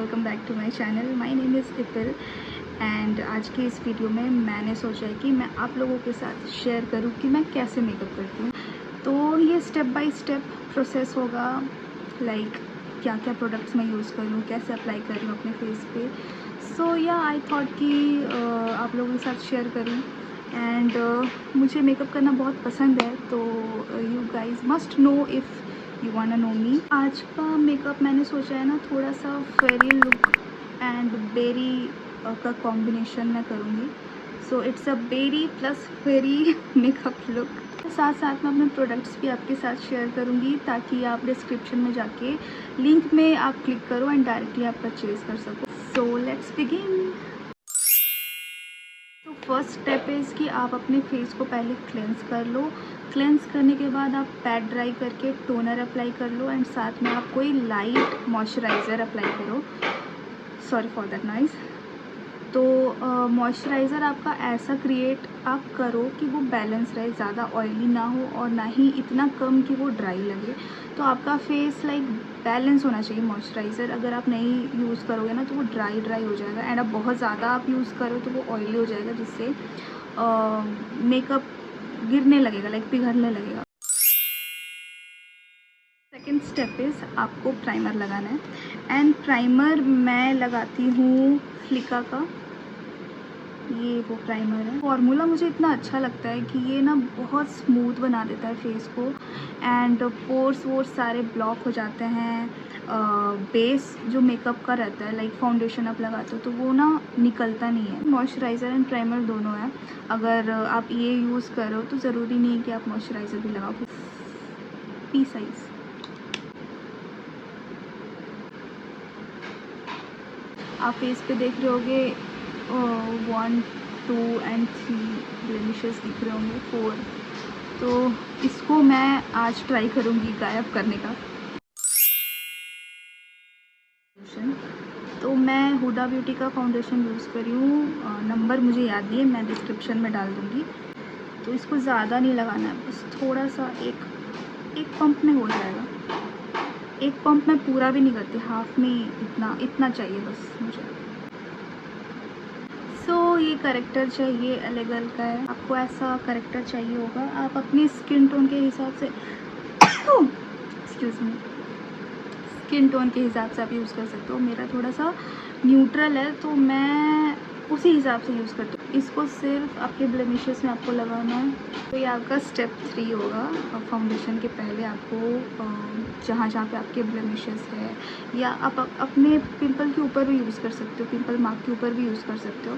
Welcome back to my channel. My name is इपिल and आज की इस वीडियो में मैंने सोचा है कि मैं आप लोगों के साथ शेयर करूं कि मैं कैसे मेकअप करती हूँ। तो ये स्टेप बाय स्टेप प्रोसेस होगा, लाइक क्या क्या प्रोडक्ट्स मैं यूज़ करूँ, कैसे अप्लाई कर रही हूँ अपने फेस पे। सो या आई थॉट कि आप लोगों के साथ शेयर करूँ एंड मुझे मेकअप करना बहुत पसंद है, तो you guys must know if you want to know me. आज का मेकअप मैंने सोचा है ना, थोड़ा सा फेरी लुक एंड बेरी का कॉम्बिनेशन मैं करूँगी। So it's a berry plus fairy makeup look. साथ साथ मैं अपने प्रोडक्ट्स भी आपके साथ शेयर करूँगी ताकि आप डिस्क्रिप्शन में जाके लिंक में आप क्लिक करो एंड डायरेक्टली आप परचेज़ कर सको। So let's begin. तो फर्स्ट स्टेप इज़ कि आप अपने फेस को पहले क्लेंस कर लो। क्लेंस करने के बाद आप पैड ड्राई करके टोनर अप्लाई कर लो एंड साथ में आप कोई लाइट मॉइस्चराइज़र अप्लाई करो। Sorry for that noise. तो मॉइस्चराइज़र आपका ऐसा क्रिएट आप करो कि वो बैलेंस रहे, ज़्यादा ऑयली ना हो और ना ही इतना कम कि वो ड्राई लगे। तो आपका फेस लाइक बैलेंस होना चाहिए। मॉइस्चराइज़र अगर आप नहीं यूज़ करोगे ना तो वो ड्राई हो जाएगा एंड अब बहुत ज़्यादा आप यूज़ करो तो वो ऑयली हो जाएगा, जिससे मेकअप गिरने लगेगा, लाइक पिघलने लगेगा। सेकेंड स्टेप इज़ आपको प्राइमर लगाना है एंड प्राइमर मैं लगाती हूँ फ्लिका का। ये वो प्राइमर है। फॉर्मूला मुझे इतना अच्छा लगता है कि ये ना बहुत स्मूथ बना देता है फेस को एंड पोर्स वोर्स सारे ब्लॉक हो जाते हैं। बेस जो मेकअप का रहता है, लाइक फाउंडेशन आप लगाते हो तो वो ना निकलता नहीं है। मॉइस्चराइज़र एंड प्राइमर दोनों है। अगर आप ये यूज़ करो तो ज़रूरी नहीं है कि आप मॉइस्चराइज़र भी लगाओ। पी साइज़ आप फेस पे देख रहे होगे 1, 2 एंड 3 ब्लेमिशेस दिख रहे होंगे, 4। तो इसको मैं आज ट्राई करूँगी गायब करने का। तो मैं हुडा ब्यूटी का फाउंडेशन यूज़ कर रही हूँ। नंबर मुझे याद नहीं है, मैं डिस्क्रिप्शन में डाल दूँगी। तो इसको ज़्यादा नहीं लगाना है, बस थोड़ा सा एक पंप में हो जाएगा। एक पंप में पूरा भी नहीं करती, हाफ में इतना चाहिए बस मुझे। सो ये करेक्टर चाहिए, एलेगल का है। आपको ऐसा करेक्टर चाहिए होगा, आप अपनी स्किन टोन के हिसाब से एक्सक्यूज़ मी, स्किन टोन के हिसाब से आप यूज़ कर सकते हो। मेरा थोड़ा सा न्यूट्रल है तो मैं उसी हिसाब से यूज़ करती हूँ। इसको सिर्फ आपके ब्लेमिशेस में आपको लगाना है। तो ये आपका स्टेप 3 होगा। फाउंडेशन के पहले आपको जहाँ जहाँ पे आपके ब्लेमिशेस है, या आप अपने पिंपल के ऊपर भी यूज़ कर सकते हो, पिंपल मार्क के ऊपर भी यूज़ कर सकते हो।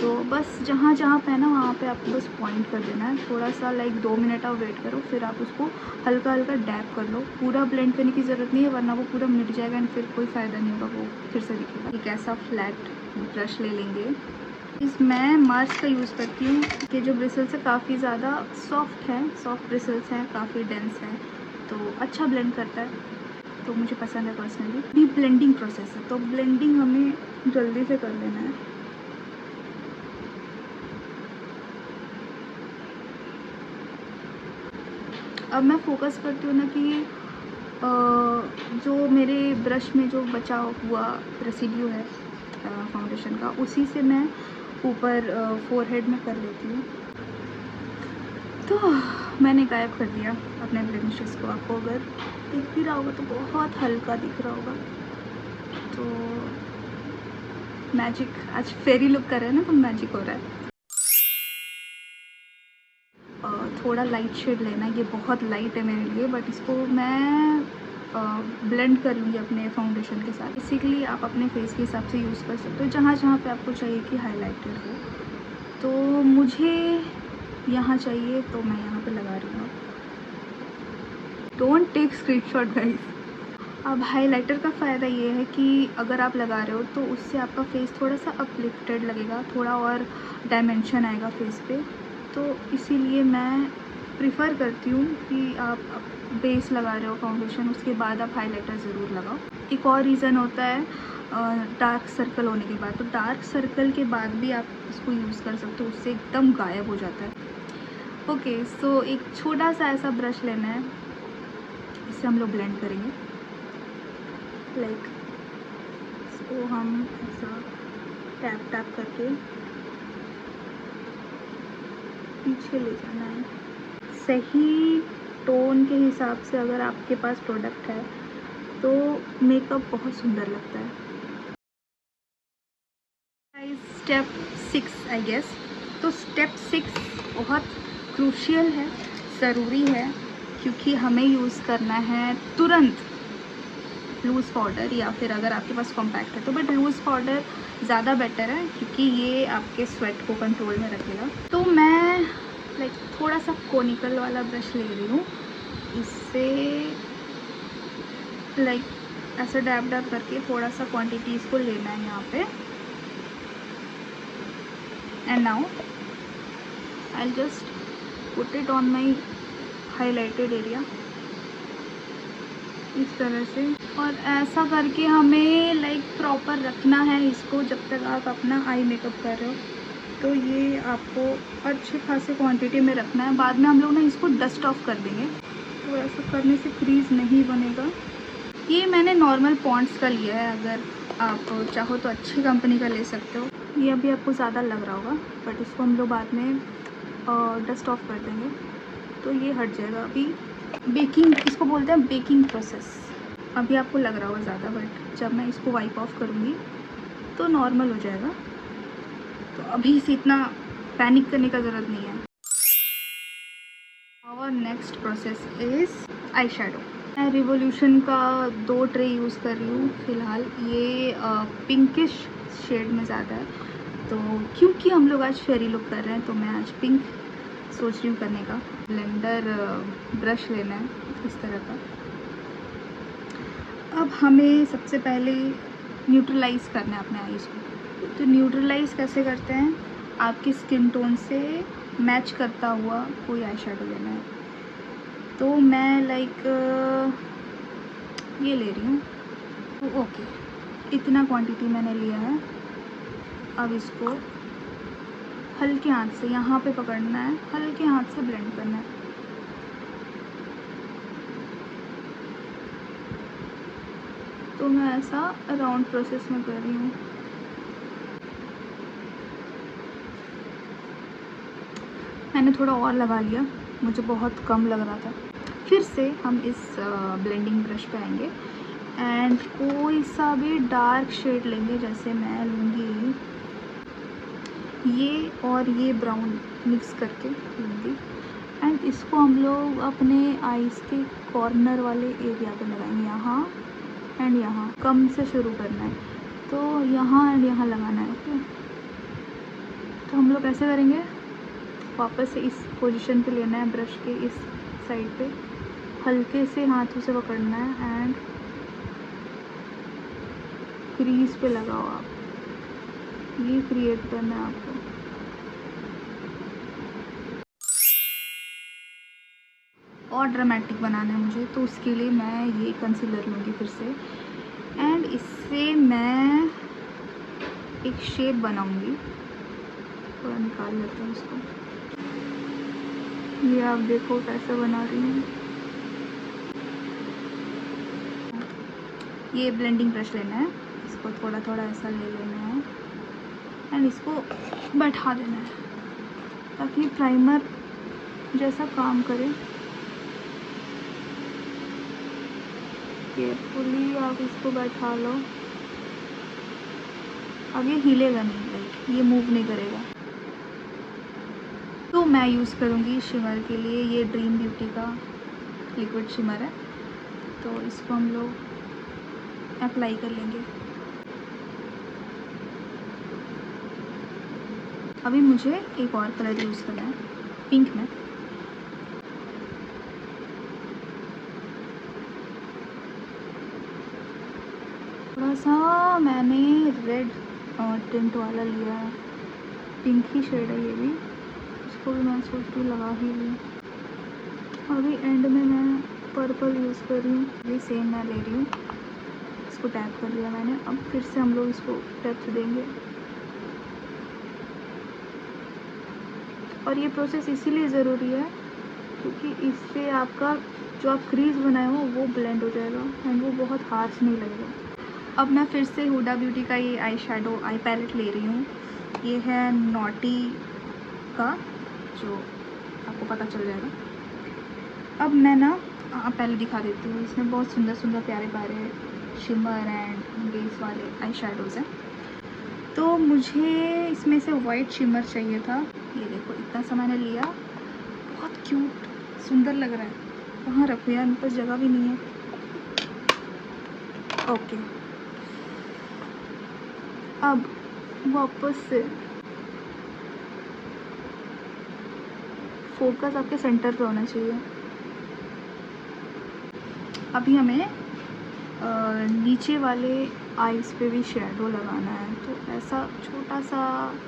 तो बस जहाँ जहाँ पे है ना वहाँ पे आपको बस पॉइंट कर देना है। थोड़ा सा लाइक 2 मिनट आप वेट करो, फिर आप उसको हल्का हल्का डैप कर लो। पूरा ब्लेंड करने की ज़रूरत नहीं है वरना वो पूरा मिट जाएगा एंड फिर कोई फ़ायदा नहीं होगा, वो फिर से दिखेगा। एक ऐसा फ्लैट ब्रश ले लेंगे। मैं मार्स का यूज़ करती हूँ कि जो ब्रिसल्स है काफ़ी ज़्यादा सॉफ्ट है, सॉफ्ट ब्रिसल्स हैं, काफ़ी डेंस है, तो अच्छा ब्लेंड करता है, तो मुझे पसंद है पर्सनली। भी ब्लेंडिंग प्रोसेस है तो ब्लेंडिंग हमें जल्दी से कर लेना है। अब मैं फोकस करती हूँ ना कि जो मेरे ब्रश में जो बचा हुआ रेसिड्यू है फाउंडेशन का, उसी से मैं ऊपर फोरहेड में कर लेती हूँ। तो मैंने गायब कर दिया अपने ब्लेमिशेस को। आपको अगर दिख भी रहा होगा तो बहुत हल्का दिख रहा होगा। तो मैजिक, आज फेरी लुक कर रहे हैं ना तो मैजिक हो रहा है। थोड़ा लाइट शेड लेना, ये बहुत लाइट है मेरे लिए, बट इसको मैं ब्लेंड कर लूँगी अपने फाउंडेशन के साथ। बेसिकली आप अपने फेस के हिसाब से यूज़ कर सकते हो, जहाँ जहाँ पे आपको चाहिए कि हाईलाइटेड हो। तो मुझे यहाँ चाहिए तो मैं यहाँ पे लगा रही हूँ। Don't take screenshot guys. अब हाइलाइटर का फ़ायदा ये है कि अगर आप लगा रहे हो तो उससे आपका फेस थोड़ा सा अपलिफ्टेड लगेगा, थोड़ा और डायमेंशन आएगा फेस पे। तो इसीलिए मैं प्रिफ़र करती हूँ कि आप बेस लगा रहे हो फाउंडेशन, उसके बाद आप हाइलाइटर ज़रूर लगाओ। एक और रीज़न होता है डार्क सर्कल होने के बाद, तो डार्क सर्कल के बाद भी आप इसको यूज़ कर सकते हो, उससे एकदम गायब हो जाता है। ओके, सो एक छोटा सा ऐसा ब्रश लेना है, इससे हम लोग ब्लेंड करेंगे लाइक इसको हम ऐसा टैप टैप करके पीछे ले जाना है। सही टोन के हिसाब से अगर आपके पास प्रोडक्ट है तो मेकअप बहुत सुंदर लगता है। Step 6 I guess. तो स्टेप 6 बहुत क्रूशियल है, ज़रूरी है, क्योंकि हमें यूज़ करना है तुरंत लूज़ पाउडर, या फिर अगर आपके पास कॉम्पैक्ट है तो बट लूज़ पाउडर ज़्यादा बेटर है, क्योंकि ये आपके स्वेट को कंट्रोल में रखेगा। तो मैं थोड़ा सा कोनिकल वाला ब्रश ले रही हूँ, इससे ऐसा डैब डैब करके थोड़ा सा क्वांटिटी इसको लेना है यहाँ पे। And now I'll just put it on my highlighted area इस तरह से। और ऐसा करके हमें प्रॉपर रखना है इसको जब तक आप अपना आई मेकअप कर रहे हो। तो ये आपको अच्छे खासे क्वांटिटी में रखना है। बाद में हम लोग ना इसको डस्ट ऑफ कर देंगे, तो ऐसा करने से क्रीज नहीं बनेगा। ये मैंने नॉर्मल पॉन्ड्स का लिया है, अगर आप चाहो तो अच्छी कंपनी का ले सकते हो। ये अभी आपको ज़्यादा लग रहा होगा, बट इसको हम लोग बाद में डस्ट ऑफ कर देंगे तो ये हट जाएगा। अभी बेकिंग, इसको बोलते हैं बेकिंग प्रोसेस। अभी आपको लग रहा होगा ज़्यादा, बट जब मैं इसको वाइप ऑफ करूँगी तो नॉर्मल हो जाएगा। तो अभी से इतना पैनिक करने का ज़रूरत नहीं है। और next process is eye shadow. मैं रिवोल्यूशन का 2 ट्रे यूज़ कर रही हूँ फ़िलहाल। ये पिंकिश शेड में ज़्यादा है, तो क्योंकि हम लोग आज फेरी लुक कर रहे हैं तो मैं आज पिंक सोच रही हूँ करने का। ब्लेंडर ब्रश लेना है इस तरह का। अब हमें सबसे पहले न्यूट्रलाइज़ करना है अपने आईज को। तो न्यूट्रलाइज़ कैसे करते हैं, आपकी स्किन टोन से मैच करता हुआ कोई आई शेडो लेना है। तो मैं ये ले रही हूँ। तो ओके, इतना क्वांटिटी मैंने लिया है। अब इसको हल्के हाथ से यहाँ पे पकड़ना है, हल्के हाथ से ब्लेंड करना है। तो मैं ऐसा राउंड प्रोसेस में कर रही हूँ। मैंने थोड़ा और लगा लिया, मुझे बहुत कम लग रहा था। फिर से हम इस ब्लेंडिंग ब्रश पे आएंगे एंड कोई सा भी डार्क शेड लेंगे। जैसे मैं लूँगी ये और ये ब्राउन मिक्स करके लूँगी, एंड इसको हम लोग अपने आईज़ के कॉर्नर वाले एरिया पे लगाएंगे, यहाँ एंड यहाँ। कम से शुरू करना है, तो यहाँ एंड यहाँ लगाना है। ओके, तो हम लोग कैसे करेंगे, वापस से इस पोजीशन पे लेना है, ब्रश के इस साइड पे हल्के से हाथों से पकड़ना है एंड क्रीज पे लगाओ आप। ये क्रिएट करना है आपको। और ड्रामेटिक बनाना है मुझे, तो उसके लिए मैं ये कंसीलर लूँगी फिर से, एंड इससे मैं एक शेप बनाऊँगी। थोड़ा निकाल लेते हैं इसको। ये आप देखो कैसे बना रही हूँ। ये ब्लेंडिंग ब्रश लेना है, इसको थोड़ा थोड़ा ऐसा ले लेना है एंड इसको बैठा देना है ताकि प्राइमर जैसा काम करे। केयरफुली आप इसको बैठा लो। अब ये हिलेगा नहीं, ये मूव नहीं करेगा। तो मैं यूज़ करूँगी शिमर के लिए, ये ड्रीम ब्यूटी का लिक्विड शिमर है, तो इसको हम लोग अप्लाई कर लेंगे। अभी मुझे एक और कलर यूज़ करना है, पिंक में। थोड़ा सा मैंने रेड टिंट वाला लिया है, पिंक ही शेड है ये भी, इसको भी मैं सोच रही लगा ही लूँ। अभी एंड में मैं पर्पल यूज़ कर रही हूँ, ये सेम मैं ले रही हूँ। इसको टैप कर लिया मैंने। अब फिर से हम लोग इसको डेप्थ देंगे, और ये प्रोसेस इसीलिए ज़रूरी है क्योंकि इससे आपका जो आप क्रीज बनाए हो वो ब्लेंड हो जाएगा एंड वो बहुत हार्श नहीं लगेगा। अब मैं फिर से हुडा ब्यूटी का ये आई शेडो आई पैलेट ले रही हूँ। ये है नॉटी का, जो आपको पता चल जाएगा। अब मैं ना पहले दिखा देती हूँ। इसमें बहुत सुंदर सुंदर प्यारे प्यारे शिमर एंड बेस वाले आई शेडोज़ हैं। तो मुझे इसमें से वाइट शिमर चाहिए था। ये देखो इतना सा मैंने लिया, बहुत क्यूट सुंदर लग रहा है। कहाँ रखूँ यार, मेरे पास जगह भी नहीं है। ओके, अब वापस से फोकस आपके सेंटर पे होना चाहिए। अभी हमें नीचे वाले आईज पे भी शेडो लगाना है। तो ऐसा छोटा सा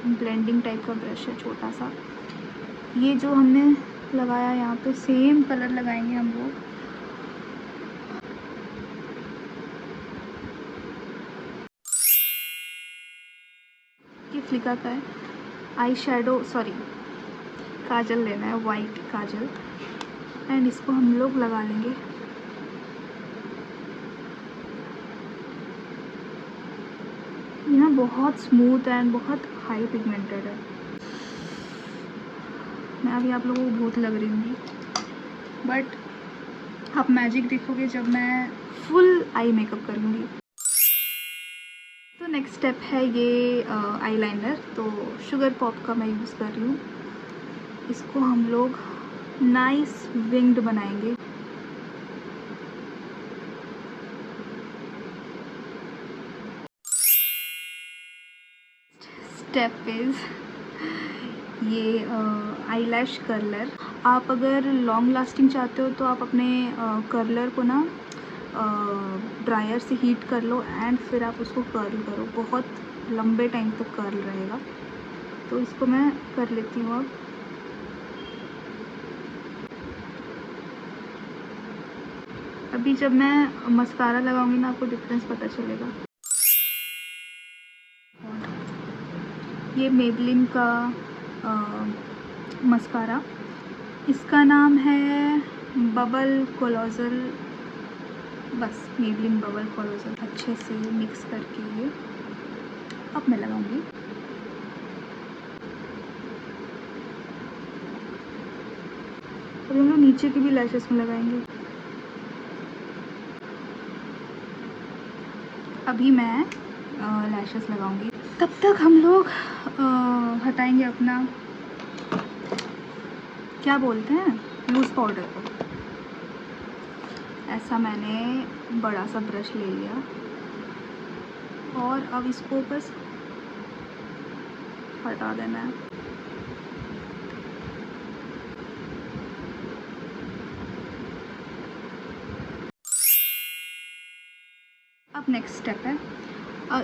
ब्लेंडिंग टाइप का ब्रश है, छोटा सा। ये जो हमने लगाया यहाँ पे सेम कलर लगाएंगे हम लोग। ये फ्लिका का है। आई शेडो सॉरी काजल लेना है, वाइट काजल, एंड इसको हम लोग लगा लेंगे। ये ना बहुत स्मूथ एंड बहुत हाई पिगमेंटेड है। मैं अभी आप लोगों को भूत लग रही हूँ, बट आप मैजिक देखोगे जब मैं फुल आई मेकअप करूँगी। तो नेक्स्ट स्टेप है ये आईलाइनर। तो शुगर पॉप का मैं यूज़ कर रही हूँ। इसको हम लोग नाइस विंग्ड बनाएंगे। स्टेप इज़ ये आईलैश कर्लर। आप अगर लॉन्ग लास्टिंग चाहते हो तो आप अपने कर्लर को ना ड्रायर से हीट कर लो एंड फिर आप उसको कर्ल करो। बहुत लंबे टाइम तक कर्ल रहेगा। तो इसको मैं कर लेती हूँ। अब अभी जब मैं मस्कारा लगाऊंगी ना, आपको डिफरेंस पता चलेगा। ये मेबलिन का मस्कारा, इसका नाम है बबल कोलोजल। बस मेबलिन बबल कोलोजल अच्छे से मिक्स करके ये अब मैं लगाऊंगी। और हम लोग नीचे की भी लैशेस में लगाएंगे। अभी मैं लैशेस लगाऊंगी। तब तक हम लोग हटाएंगे अपना क्या बोलते हैं लूज़ पाउडर को। ऐसा मैंने बड़ा सा ब्रश ले लिया और अब इसको बस हटा देना है। अब नेक्स्ट स्टेप है,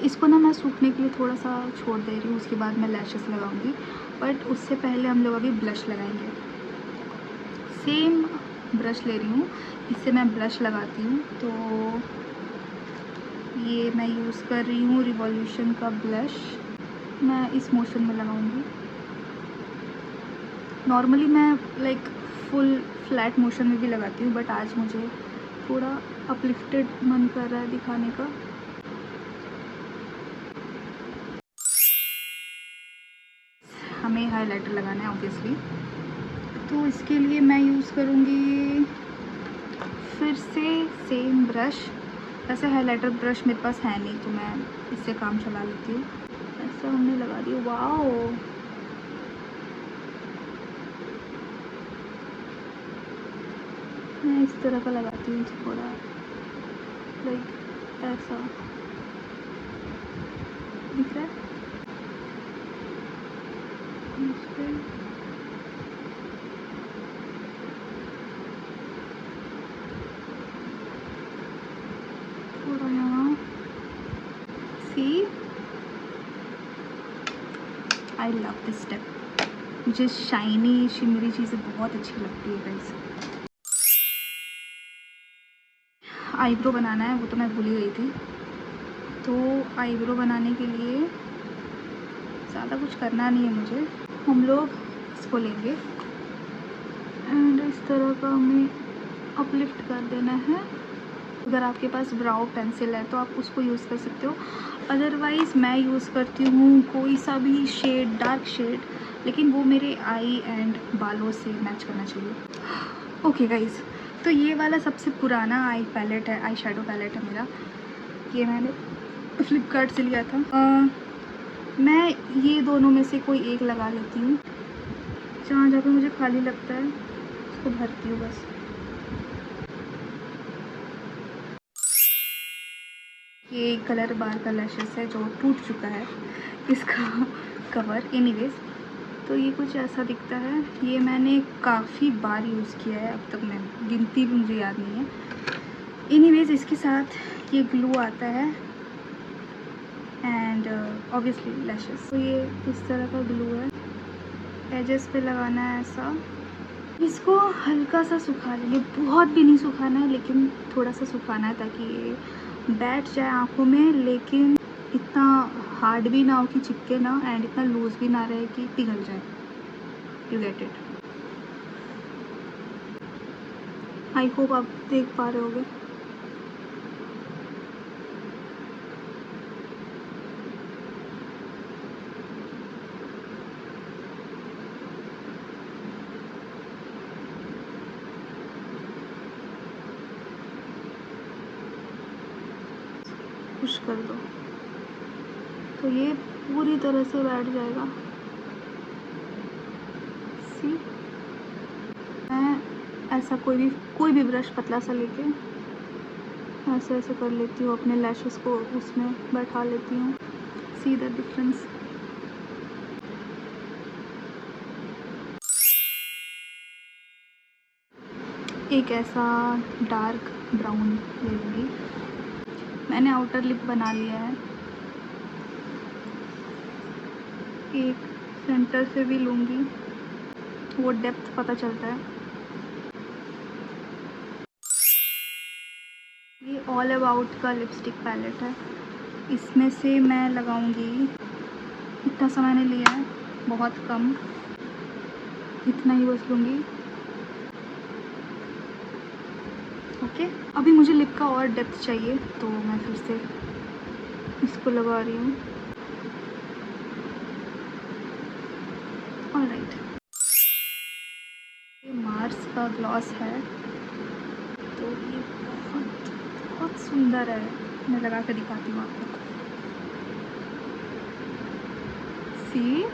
इसको ना मैं सूखने के लिए थोड़ा सा छोड़ दे रही हूँ। उसके बाद मैं लैशेस लगाऊंगी, बट उससे पहले हम लोग अभी ब्लश लगाएंगे। सेम ब्रश ले रही हूँ, इससे मैं ब्लश लगाती हूँ। तो ये मैं यूज़ कर रही हूँ रिवॉल्यूशन का ब्लश। मैं इस मोशन में लगाऊंगी। नॉर्मली मैं लाइक फुल फ्लैट मोशन में भी लगाती हूँ, बट आज मुझे थोड़ा अपलिफ्टेड मन कर रहा है दिखाने का। हमें हाइलाइटर लगाना है ऑब्वियसली, तो इसके लिए मैं यूज़ करूँगी फिर से सेम ब्रश। वैसे हाइलाइटर ब्रश मेरे पास है नहीं, तो मैं इससे काम चला लेती हूँ। ऐसा हमने लगा दिया। वाओ, मैं इस तरह का लगाती हूँ थोड़ा, लाइक ऐसा दिख रहा है। थोड़ा यहाँ सी। I love this step. मुझे शाइनी शिमरी चीज़ें बहुत अच्छी लगती है गाइस। आईब्रो बनाना है, वो तो मैं भूल ही गई थी। तो आईब्रो बनाने के लिए ज़्यादा कुछ करना नहीं है मुझे। हम लोग इसको लेंगे एंड इस तरह का हमें अपलिफ्ट कर देना है। अगर आपके पास ब्राउ पेंसिल है तो आप उसको यूज़ कर सकते हो, अदरवाइज़ मैं यूज़ करती हूँ कोई सा भी शेड, डार्क शेड, लेकिन वो मेरे आई एंड बालों से मैच करना चाहिए। ओके गाइज़, तो ये वाला सबसे पुराना आई पैलेट है, आई शेडो पैलेट है मेरा। ये मैंने फ्लिपकार्ट से लिया था। मैं ये दोनों में से कोई एक लगा लेती हूँ, जहाँ जहाँ पे मुझे खाली लगता है उसको भरती हूँ बस। ये कलर बार का लैशेस है जो टूट चुका है इसका कवर। एनीवेज, तो ये कुछ ऐसा दिखता है। ये मैंने काफ़ी बार यूज़ किया है, अब तक मैं गिनती भी मुझे याद नहीं है। एनीवेज, इसके साथ ये ग्लू आता है एंड ऑब्वियसली लैशेस। तो ये इस तरह का ग्लू है, एजेस पे लगाना है ऐसा। इसको हल्का सा सुखा लेंगे, बहुत भी नहीं सुखाना है लेकिन थोड़ा सा सुखाना है ताकि ये बैठ जाए आँखों में, लेकिन इतना हार्ड भी ना हो कि चिपके ना, एंड इतना लूज़ भी ना रहे कि पिघल जाए। You get it. I hope आप देख पा रहे होगे। पुश कर दो तो ये पूरी तरह से बैठ जाएगा। सी, मैं ऐसा कोई भी ब्रश पतला सा लेके ऐसे ऐसे कर लेती हूँ, अपने लैशेस को उसमें बैठा लेती हूँ। See the difference. एक ऐसा डार्क ब्राउन ले लूँगी। मैंने आउटर लिप बना लिया है, एक सेंटर से भी लूँगी, वो डेप्थ पता चलता है। ये ऑल अबाउट का लिपस्टिक पैलेट है, इसमें से मैं लगाऊंगी, इतना सा मैंने लिया है, बहुत कम, इतना ही बस लूँगी। ओके, अभी मुझे लिप का और डेप्थ चाहिए तो मैं फिर से इसको लगा रही हूँ। ऑलराइट, ये मार्स का ग्लॉस है, तो ये बहुत बहुत सुंदर है। मैं लगा कर दिखाती हूँ आपको। सी,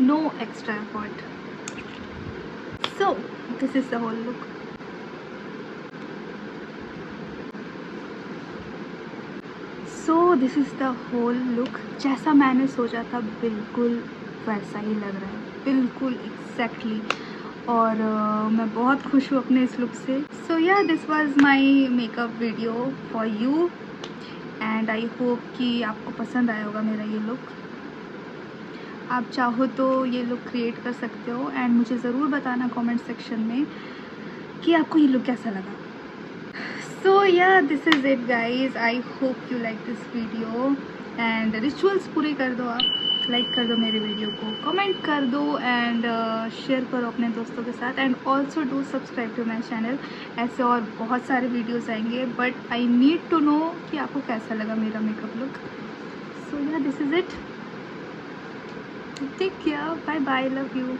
no extra effort. So this is the whole look. So this is the whole look. जैसा मैंने सोचा था बिल्कुल वैसा ही लग रहा है, बिल्कुल एग्जैक्टली। और मैं बहुत खुश हूँ अपने इस लुक से। सो yeah, this was my makeup video for you and I hope कि आपको पसंद आया होगा मेरा ये लुक। आप चाहो तो ये लुक क्रिएट कर सकते हो एंड मुझे ज़रूर बताना कमेंट सेक्शन में कि आपको ये लुक कैसा लगा। सो yeah, this is it guys, I hope you like this video and rituals पूरे कर दो, आप लाइक कर दो मेरे वीडियो को, कमेंट कर दो एंड शेयर करो अपने दोस्तों के साथ and also do subscribe to my channel. ऐसे और बहुत सारे वीडियोज़ आएंगे, but I need to know कि आपको कैसा लगा मेरा makeup look. So yeah, this is it, take care, bye bye, love you।